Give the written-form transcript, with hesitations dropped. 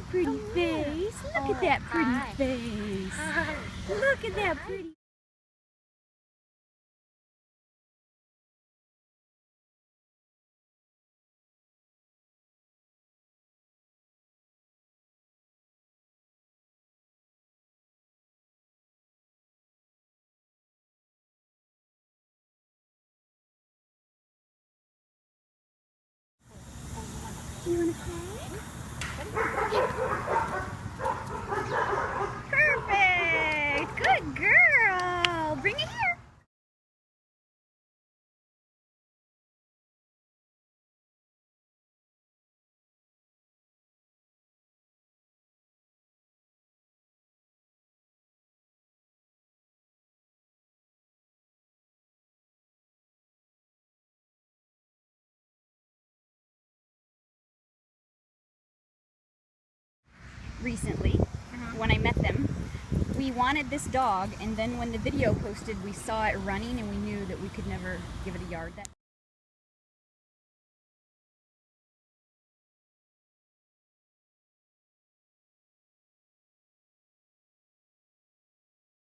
Hello, pretty face. Look at that pretty Hi. face. Hi. Look at that pretty. Do you want to play? Perfect! Good girl! Bring it here. Recently, when I met them, we wanted this dog, and then when the video posted, we saw it running and we knew that we could never give it a yard.